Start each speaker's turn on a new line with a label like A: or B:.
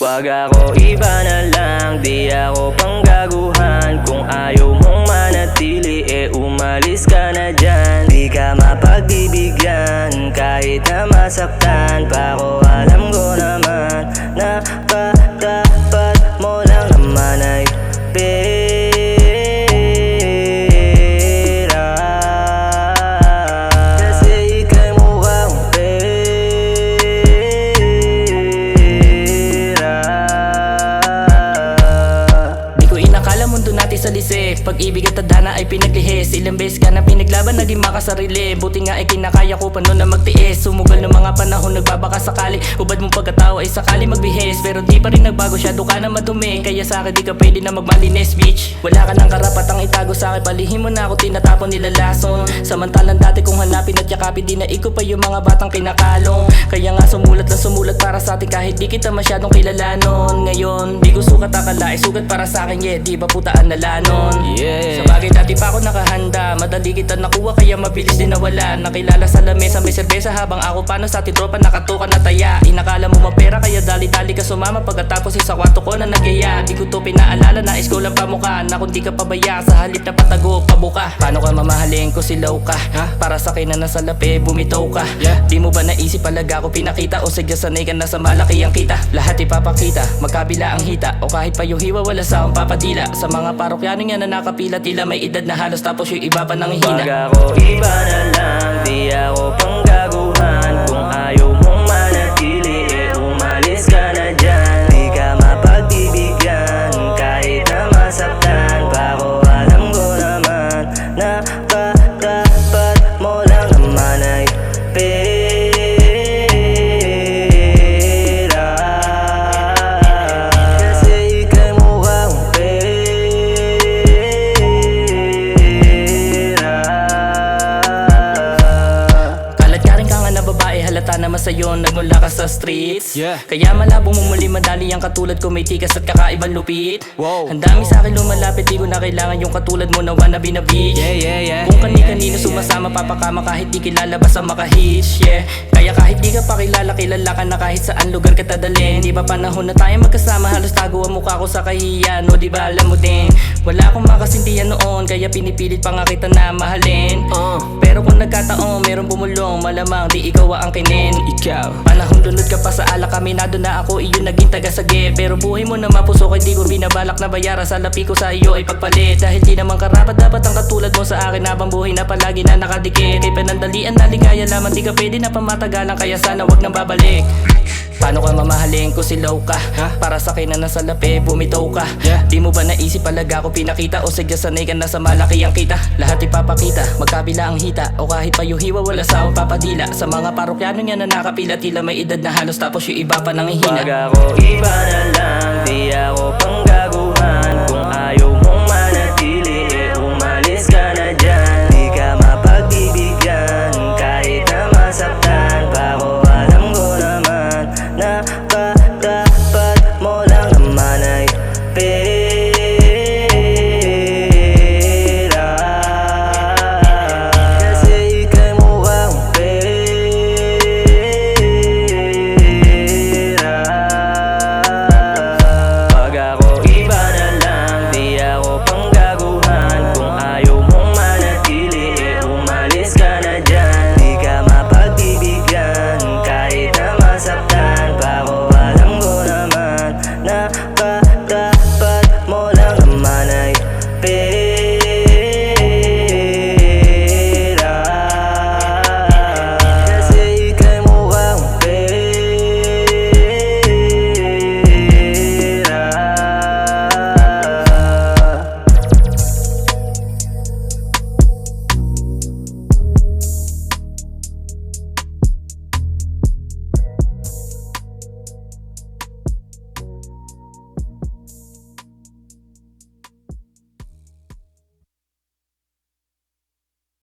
A: Wag ako iba na lang, di ako panggaguhan. Kung ayaw mong manatili, umalis ka na dyan. Di ka mapagbibigyan, kahit na masaktan pa ako. Alam ko naman na katapat mo lang naman ay pera. Kasi ika'y mukhang pera.
B: Di ko inakala mundo natin sa lisek, pag-ibig at tadhana ay pinaglihis. Ilang beses ka na pinaglaban, naging makasarili. Buti nga ay kinakaya ko pa noon na magtiis. Sumugal ng mga panahon, nagbabaka sakali. Ubad mong pagkatao ay sakali magbihis. Pero di pa rin nagbago, syado ka na madumi. Kaya sa akin di ka pwede na magmalinis, bitch. Wala ka ng karapatang itago sa akin, palihim mo na ako tinatapon nila lason. Samantalang dati kong hanapin at yakapin, di na iko pa yung mga batang kinakalong. Kaya nga sumulat lang sumulat para sa atin kahit di kita masyadong kilala nun. Ngayon, di ko sukat akala, sugat para sa akin, yeah. Di ba putaan na lanon?
A: Yeah.
B: Sa bagay dati pa ako nakahanda, madali kita nakuha kaya mabilis din nawala. Nakilala sa lamesa may serbesa habang ako paano sa ating tropa nakatuka na taya. Inakala mo mapera kaya dali-dali ka sumama, pagkatapos sa kwarto ko na nagyaya. Di ko to pinaalala, nais ko lang pamukha na kung di ka pabaya sa halip na patago pabuka. Paano ka mamahalin ko silaw ka? Para sa akin na nasa lapi bumitaw ka. Di mo ba naisip palaga ko pinakita o sadya sanay ka na sa malaki ang kita? Lahat ipapakita, magkabila ang hita o kahit pa yung hiwa wala sa akong papadila. Sa mga parokyano nga na nakapila tila may edad na halos tapos yung iba pa nang hihina.
A: Wag ako iba na lang, di ako panggaguhan. Kung ayaw mong manatili, umalis ka na dyan. Di ka mapagbibigyan, kahit na masaktan pa ako. Alam ko naman na katapat mo lang naman ay pera. Kasi ika'y mukhang pera.
B: Kalat ka rin ka nga na babae, halata naman sa'yo, nagmula ka sa streets. Kaya malabo mo muli madali ang katulad ko, may tikas at kakaibang lupit. Ang dami sa akin lumalapit, di ko na kailangan yung katulad mo na wannabe na bitch. Kung kani-kanino sumasama papakama kahit di kilala basta makahits. Kaya kahit di ka pa kilala, kilala ka na kahit saan lugar ka dadalhin. Di ba panahon na tayo magkasama, halos tago ang mukha ko sa kahihiyan. O di ba alam mo din, wala akong makasintihan noon, kaya pinipilit pa nga kita na mahalin. Pero kung nagkataon merong bumulong, malamang di ikaw ang kinin. Panahon lunod ka pa sa alak, aminado na ako iyon naging tagasage. Pero buhay mo na mapuso kay di ko binabalak na bayaran. Sa lapi ko sa iyo ay pagpalit, dahil di naman karapat dapat ang katulad mo sa akin habang buhay na palagi na nakadikit. Kay panandalian na ligaya lamang, di ka pwede na pamatagalan, kaya sana wag nang babalik. Paano ka mamahalin ko silaw ka? Para sa akin na nasa lapi bumitaw ka. Di mo ba naisip palaga ko pinakita o sadya sanay ka na sa malaki ang kita? Lahat ipapakita, magkabila ang hita o kahit pa yung hiwa wala sa akong papadila. Sa mga parokyano nga na nakapila tila may edad na halos tapos yung iba pa nang hihina.
A: Wag ako iba na lang, di ako panggaguhan. Kung ayaw mong manatili, umalis ka na dyan. Di ka mapagbibigyan, kahit na masaktan pa ako. Alam ko naman na